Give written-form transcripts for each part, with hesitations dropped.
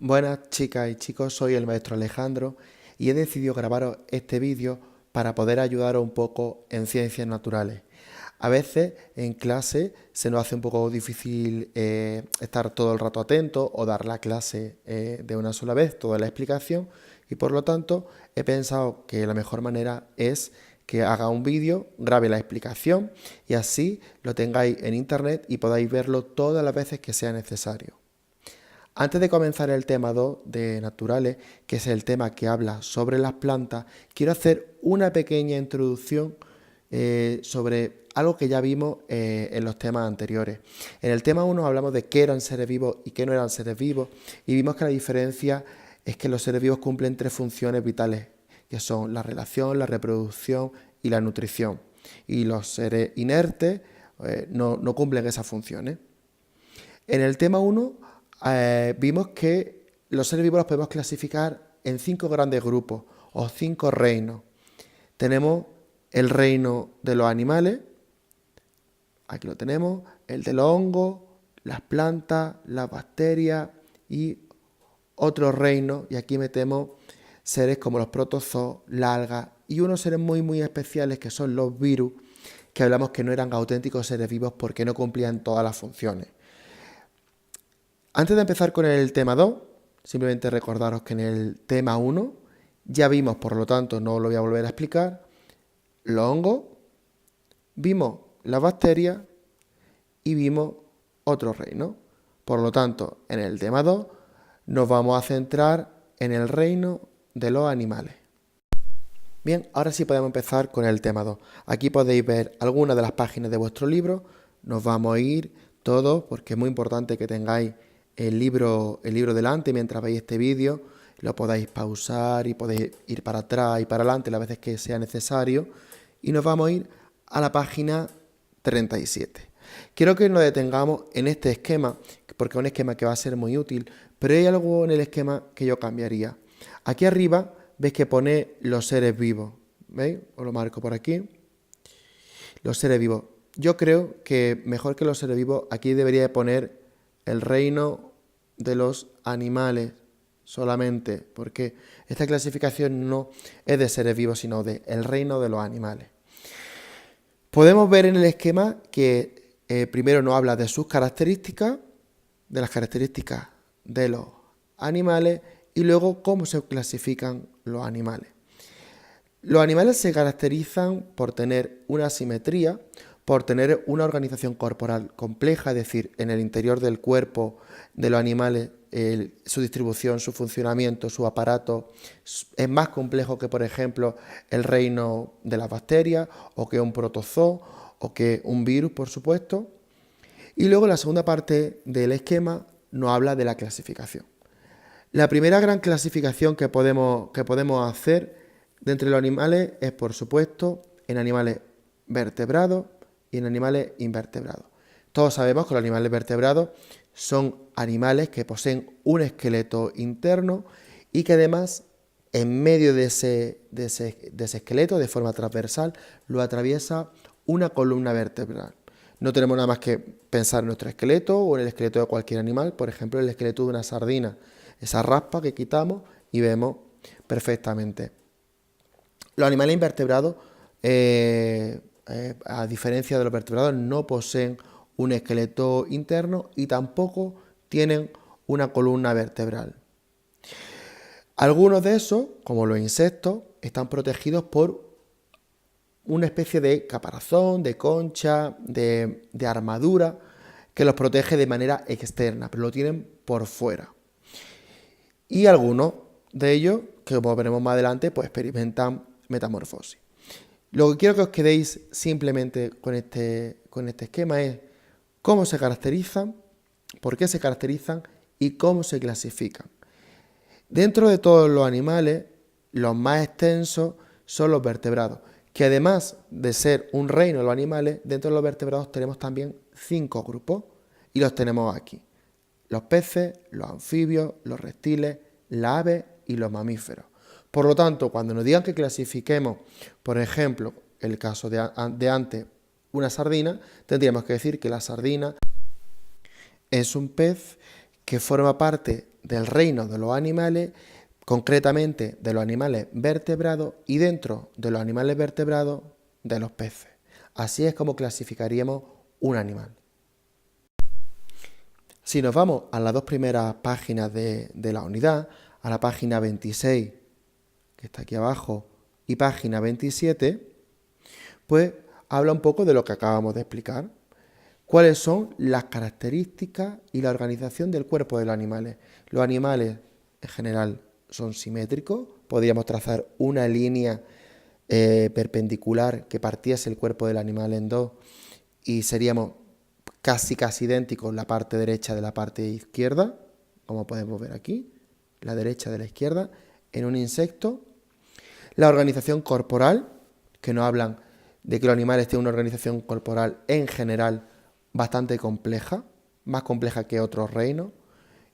Buenas chicas y chicos, soy el maestro Alejandro y he decidido grabaros este vídeo para poder ayudaros un poco en ciencias naturales. A veces en clase se nos hace un poco difícil estar todo el rato atento o dar la clase de una sola vez, toda la explicación, y por lo tanto he pensado que la mejor manera es que haga un vídeo, grabe la explicación y así lo tengáis en internet y podáis verlo todas las veces que sea necesario. Antes de comenzar el tema 2 de naturales, que es el tema que habla sobre las plantas, quiero hacer una pequeña introducción sobre algo que ya vimos en los temas anteriores. En el tema 1 hablamos de qué eran seres vivos y qué no eran seres vivos, y vimos que la diferencia es que los seres vivos cumplen tres funciones vitales, que son la relación, la reproducción y la nutrición. Y los seres inertes no cumplen esas funciones. En el tema 1 vimos que los seres vivos los podemos clasificar en 5 grandes grupos o 5 reinos. Tenemos el reino de los animales, aquí lo tenemos, el de los hongos, las plantas, las bacterias y otros reinos, y aquí metemos seres como los protozoos, las algas y unos seres muy especiales que son los virus, que hablamos que no eran auténticos seres vivos porque no cumplían todas las funciones. Antes de empezar con el tema 2, simplemente recordaros que en el tema 1 ya vimos, por lo tanto no lo voy a volver a explicar, los hongos, vimos las bacterias y vimos otro reino. Por lo tanto, en el tema 2 nos vamos a centrar en el reino de los animales. Bien, ahora sí podemos empezar con el tema 2. Aquí podéis ver algunas de las páginas de vuestro libro. Nos vamos a ir todos porque es muy importante que tengáis el libro delante mientras veis este vídeo. Lo podáis pausar y podéis ir para atrás y para adelante las veces que sea necesario. Y nos vamos a ir a la página 37. Quiero que nos detengamos en este esquema, porque es un esquema que va a ser muy útil, pero hay algo en el esquema que yo cambiaría. Aquí arriba veis que pone los seres vivos. ¿Veis? Os lo marco por aquí. Los seres vivos. Yo creo que mejor que los seres vivos, aquí debería poner el reino de los animales solamente, porque esta clasificación no es de seres vivos, sino de el reino de los animales. Podemos ver en el esquema que primero nos habla de sus características, de las características de los animales, y luego cómo se clasifican los animales. Los animales se caracterizan por tener una simetría, por tener una organización corporal compleja, es decir, en el interior del cuerpo de los animales, su distribución, su funcionamiento, su aparato es más complejo que, por ejemplo, el reino de las bacterias, o que un protozoo, o que un virus, por supuesto. Y luego la segunda parte del esquema nos habla de la clasificación. La primera gran clasificación que podemos hacer de entre los animales es, por supuesto, en animales vertebrados y en animales invertebrados. Todos sabemos que los animales vertebrados son animales que poseen un esqueleto interno y que además en medio de ese esqueleto, de forma transversal, lo atraviesa una columna vertebral. No tenemos nada más que pensar en nuestro esqueleto o en el esqueleto de cualquier animal, por ejemplo, el esqueleto de una sardina, esa raspa que quitamos y vemos perfectamente. Los animales invertebrados, a diferencia de los vertebrados, no poseen un esqueleto interno y tampoco tienen una columna vertebral. Algunos de esos, como los insectos, están protegidos por una especie de caparazón, de concha, de armadura que los protege de manera externa, pero lo tienen por fuera. Y algunos de ellos, que como veremos más adelante, pues experimentan metamorfosis. Lo que quiero que os quedéis simplemente con este esquema es cómo se caracterizan, por qué se caracterizan y cómo se clasifican. Dentro de todos los animales, los más extensos son los vertebrados, que además de ser un reino de los animales, dentro de los vertebrados tenemos también 5 grupos y los tenemos aquí. Los peces, los anfibios, los reptiles, las aves y los mamíferos. Por lo tanto, cuando nos digan que clasifiquemos, por ejemplo, el caso de antes, una sardina, tendríamos que decir que la sardina es un pez que forma parte del reino de los animales, concretamente de los animales vertebrados y dentro de los animales vertebrados de los peces. Así es como clasificaríamos un animal. Si nos vamos a las dos primeras páginas de la unidad, a la página 26, que está aquí abajo, y página 27, pues habla un poco de lo que acabamos de explicar. ¿Cuáles son las características y la organización del cuerpo de los animales? Los animales, en general, son simétricos. Podríamos trazar una línea perpendicular que partiese el cuerpo del animal en dos y seríamos casi idénticos la parte derecha de la parte izquierda, como podemos ver aquí, la derecha de la izquierda, en un insecto. La organización corporal, que nos hablan de que los animales tienen una organización corporal en general bastante compleja, más compleja que otros reinos.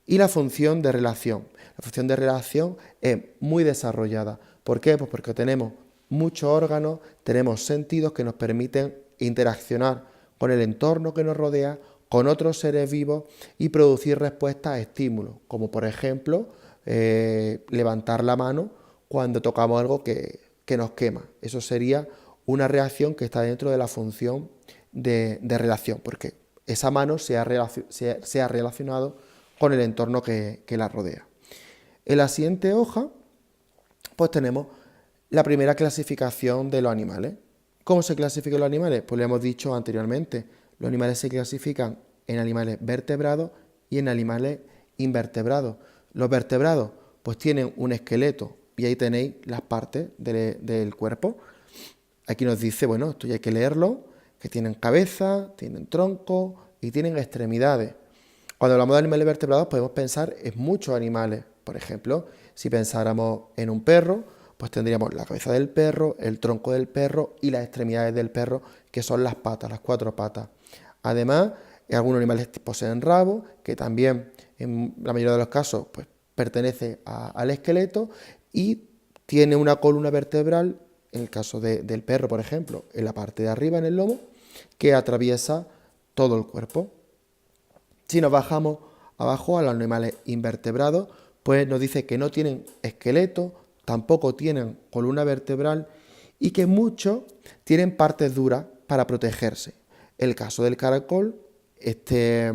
Y la función de relación. La función de relación es muy desarrollada. ¿Por qué? Pues porque tenemos muchos órganos, tenemos sentidos que nos permiten interaccionar con el entorno que nos rodea, con otros seres vivos y producir respuestas a estímulos, como por ejemplo levantar la mano cuando tocamos algo que nos quema. Eso sería una reacción que está dentro de la función de relación, porque esa mano se ha relacionado con el entorno que la rodea. En la siguiente hoja, pues tenemos la primera clasificación de los animales. ¿Cómo se clasifican los animales? Pues lo hemos dicho anteriormente, los animales se clasifican en animales vertebrados y en animales invertebrados. Los vertebrados pues tienen un esqueleto y ahí tenéis las partes del cuerpo. Aquí nos dice, bueno, esto ya hay que leerlo, que tienen cabeza, tienen tronco y tienen extremidades. Cuando hablamos de animales vertebrados podemos pensar en muchos animales. Por ejemplo, si pensáramos en un perro, pues tendríamos la cabeza del perro, el tronco del perro y las extremidades del perro, que son las patas, las 4 patas. Además, algunos animales poseen rabo, que también en la mayoría de los casos pues, pertenece al esqueleto y tiene una columna vertebral, en el caso del perro, por ejemplo, en la parte de arriba, en el lomo, que atraviesa todo el cuerpo. Si nos bajamos abajo a los animales invertebrados, pues nos dice que no tienen esqueleto, tampoco tienen columna vertebral y que muchos tienen partes duras para protegerse. El caso del caracol, esta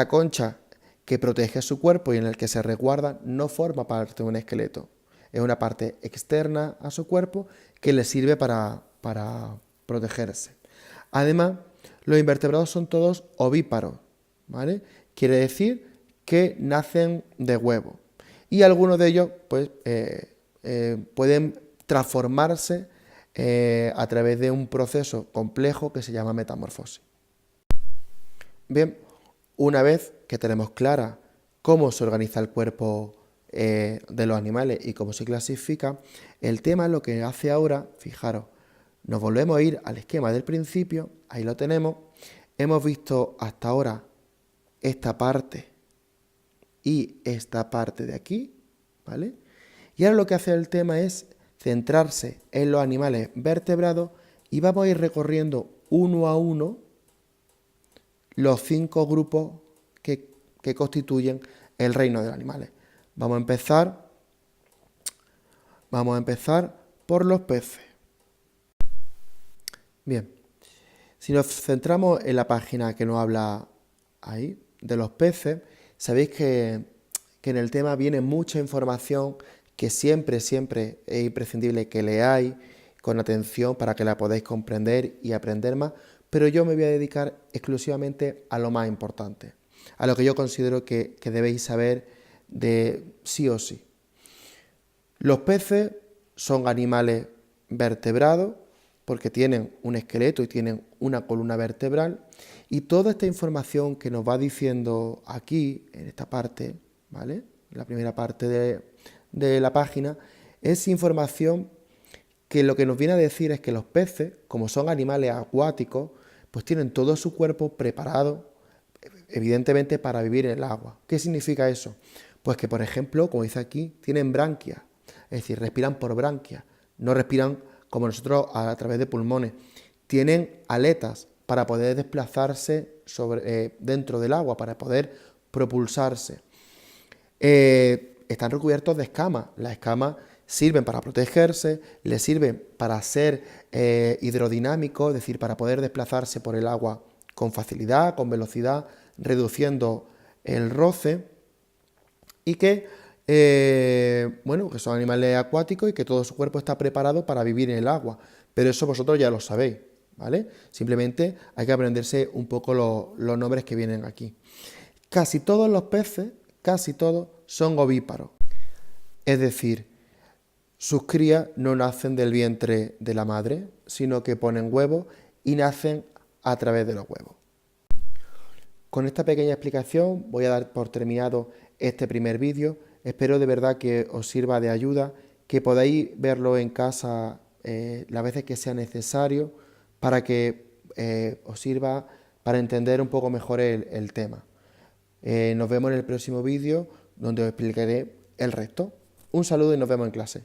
concha que protege su cuerpo y en el que se resguarda no forma parte de un esqueleto. Es una parte externa a su cuerpo que le sirve para protegerse. Además, los invertebrados son todos ovíparos, ¿vale? Quiere decir que nacen de huevo. Y algunos de ellos pues, pueden transformarse a través de un proceso complejo que se llama metamorfosis. Bien, una vez que tenemos clara cómo se organiza el cuerpo de los animales y cómo se clasifica, el tema lo que hace ahora, fijaros, nos volvemos a ir al esquema del principio, ahí lo tenemos, hemos visto hasta ahora esta parte y esta parte de aquí, ¿vale? Y ahora lo que hace el tema es centrarse en los animales vertebrados y vamos a ir recorriendo uno a uno los 5 grupos que constituyen el reino de los animales. Vamos a empezar por los peces. Bien, si nos centramos en la página que nos habla ahí de los peces, sabéis que en el tema viene mucha información que siempre es imprescindible que leáis con atención para que la podáis comprender y aprender más, pero yo me voy a dedicar exclusivamente a lo más importante, a lo que yo considero que debéis saber de sí o sí. Los peces son animales vertebrados porque tienen un esqueleto y tienen una columna vertebral y toda esta información que nos va diciendo aquí, en esta parte, ¿vale? La primera parte de la página, es información que lo que nos viene a decir es que los peces, como son animales acuáticos, pues tienen todo su cuerpo preparado, evidentemente, para vivir en el agua. ¿Qué significa eso? Pues que, por ejemplo, como dice aquí, tienen branquias, es decir, respiran por branquias, no respiran como nosotros a través de pulmones. Tienen aletas para poder desplazarse dentro del agua, para poder propulsarse. están recubiertos de escamas. Las escamas sirven para protegerse, les sirven para ser hidrodinámicos, es decir, para poder desplazarse por el agua con facilidad, con velocidad, reduciendo el roce, y que, bueno, que son animales acuáticos y que todo su cuerpo está preparado para vivir en el agua. Pero eso vosotros ya lo sabéis, ¿vale? Simplemente hay que aprenderse un poco los nombres que vienen aquí. Casi todos los peces, casi todos, son ovíparos. Es decir, sus crías no nacen del vientre de la madre, sino que ponen huevos y nacen a través de los huevos. Con esta pequeña explicación voy a dar por terminado este primer vídeo. Espero de verdad que os sirva de ayuda, que podáis verlo en casa las veces que sea necesario para que os sirva para entender un poco mejor el tema. Nos vemos en el próximo vídeo donde os explicaré el resto. Un saludo y nos vemos en clase.